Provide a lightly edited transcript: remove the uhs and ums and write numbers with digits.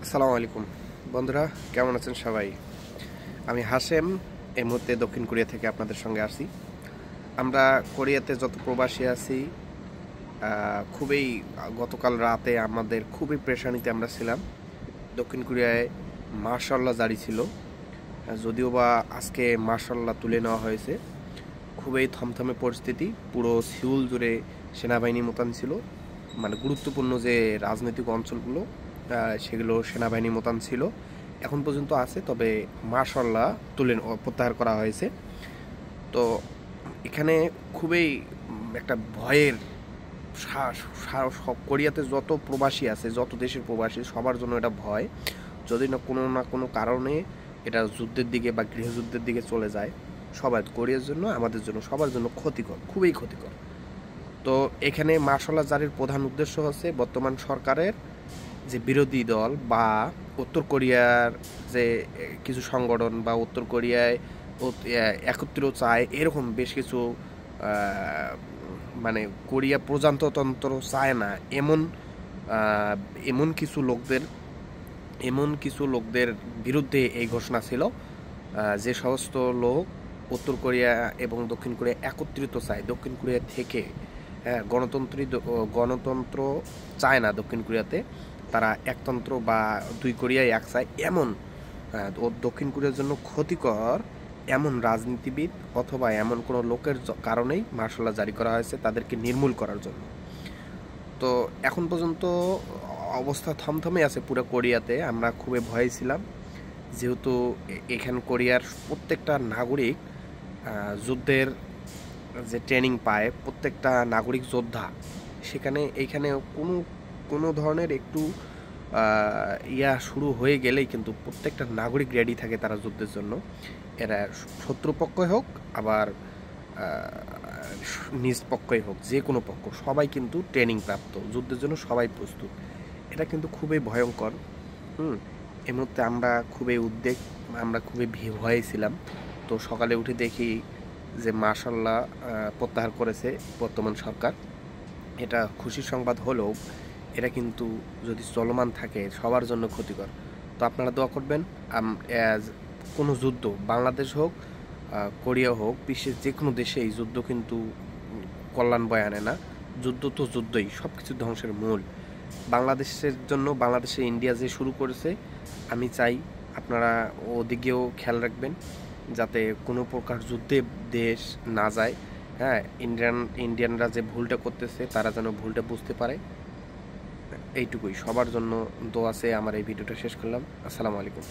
আসসালামু আলাইকুম বন্ধুরা, কেমন আছেন সবাই? আমি হাশেম। এই মুহূর্তে দক্ষিণ কোরিয়া থেকে আপনাদের সঙ্গে আসি। আমরা কোরিয়াতে যত প্রবাসী আছি, খুবই গতকাল রাতে আমাদের খুবই পেরেশানিতে আমরা ছিলাম। দক্ষিণ কোরিয়ায় মার্শাল্লাহ জারি ছিল, যদিও বা আজকে মার্শাল্লাহ তুলে নেওয়া হয়েছে। খুবই থমথমে পরিস্থিতি, পুরো সিউল জুড়ে সেনাবাহিনী মোতায়েন ছিল। মানে গুরুত্বপূর্ণ যে রাজনৈতিক অঞ্চলগুলো, সেগুলো সেনাবাহিনী মোতায়েন ছিল, এখন পর্যন্ত আছে। তবে মার্শাল্লাহ প্রত্যাহার করা হয়েছে। তো এখানে খুবই একটা ভয়ের সব কোরিয়াতে যত প্রবাসী আছে, যত দেশের প্রবাসী, সবার জন্য এটা ভয়। যদি না কোনো কারণে এটা যুদ্ধের দিকে বা গৃহযুদ্ধের দিকে চলে যায়, সবার, কোরিয়ার জন্য, আমাদের জন্য, সবার জন্য ক্ষতিকর, খুবই ক্ষতিকর। তো এখানে মার্শাল্লাহ জারির প্রধান উদ্দেশ্য হচ্ছে বর্তমান সরকারের যে বিরোধী দল বা উত্তর কোরিয়ার যে কিছু সংগঠন বা উত্তর কোরিয়ায় একত্রিত চায়, এরকম বেশ কিছু মানে কোরিয়া প্রজাতন্ত্র চায় না এমন এমন কিছু লোকদের বিরুদ্ধে এই ঘোষণা ছিল, যে সমস্ত লোক উত্তর কোরিয়া এবং দক্ষিণ কোরিয়া একত্রিত চায়। দক্ষিণ কোরিয়া থেকে গণতন্ত্র চায় না দক্ষিণ কোরিয়াতে, তারা একতন্ত্র বা দুই কোরিয়ায় এক চায়, এমন ও দক্ষিণ কোরিয়ার জন্য ক্ষতিকর এমন রাজনীতিবিদ অথবা এমন কোনো লোকের কারণেই মার্শাল্লাহ জারি করা হয়েছে, তাদেরকে নির্মূল করার জন্য। তো এখন পর্যন্ত অবস্থা থমথমে আছে পুরো কোরিয়াতে। আমরা খুবই ভয়ে ছিলাম, যেহেতু এখান কোরিয়ার প্রত্যেকটা নাগরিক যুদ্ধের যে ট্রেনিং পায়, প্রত্যেকটা নাগরিক যোদ্ধা। এইখানে কোনো ধরনের একটু শুরু হয়ে গেলেই কিন্তু প্রত্যেকটা নাগরিক রেডি থাকে তারা যুদ্ধের জন্য। এরা শত্রুপক্ষই হোক, আবার নিজ পক্ষই হোক, যে কোনো পক্ষ, সবাই কিন্তু ট্রেনিং প্রাপ্ত, যুদ্ধের জন্য সবাই প্রস্তুত। এটা কিন্তু খুবই ভয়ঙ্কর। এই মুহূর্তে আমরা খুবই আমরা খুবই ভয়ে ছিলাম। তো সকালে উঠে দেখি যে মার্শাল্লাহ প্রত্যাহার করেছে বর্তমান সরকার। এটা খুশির সংবাদ হলেও এটা কিন্তু যদি চলমান থাকে সবার জন্য ক্ষতিকর। তো আপনারা দোয়া করবেন। কোনো যুদ্ধ, বাংলাদেশ হোক, কোরিয়া হোক, বিশ্বের যে কোনো দেশে এই যুদ্ধ কিন্তু কল্যাণ বয়ে আনে না। যুদ্ধ তো যুদ্ধই, সব কিছু ধ্বংসের মূল। বাংলাদেশের জন্য, বাংলাদেশে ইন্ডিয়া যে শুরু করেছে, আমি চাই আপনারা ওদিকেও খেয়াল রাখবেন, যাতে কোনো প্রকার যুদ্ধে দেশ না যায়। হ্যাঁ, ইন্ডিয়ানরা যে ভুলটা করতেছে, তারা যেন ভুলটা বুঝতে পারে। এইটুকুই, সবার জন্য দোয়া আছে। আমার এই ভিডিওটা শেষ করলাম। আসসালামু আলাইকুম।